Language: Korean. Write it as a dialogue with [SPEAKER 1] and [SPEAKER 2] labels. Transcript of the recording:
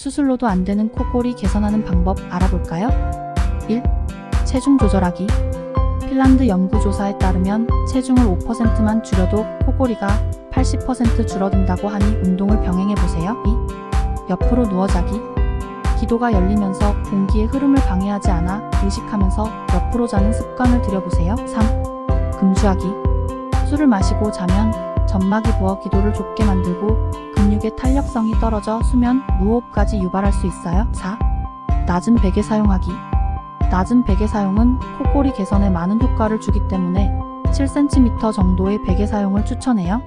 [SPEAKER 1] 수술로도 안 되는 코골이 개선하는 방법 알아볼까요? 1. 체중 조절하기. 핀란드 연구조사에 따르면 체중을 5%만 줄여도 코골이가 80% 줄어든다고 하니 운동을 병행해보세요. 2. 옆으로 누워 자기. 기도가 열리면서 공기의 흐름을 방해하지 않아 의식하면서 옆으로 자는 습관을 들여보세요. 3. 금주하기. 술을 마시고 자면 점막이 부어 기도를 좁게 만들고 근육의 탄력성이 떨어져 수면, 무호흡까지 유발할 수 있어요. 4. 낮은 베개 사용하기. 낮은 베개 사용은 코골이 개선에 많은 효과를 주기 때문에 7cm 정도의 베개 사용을 추천해요.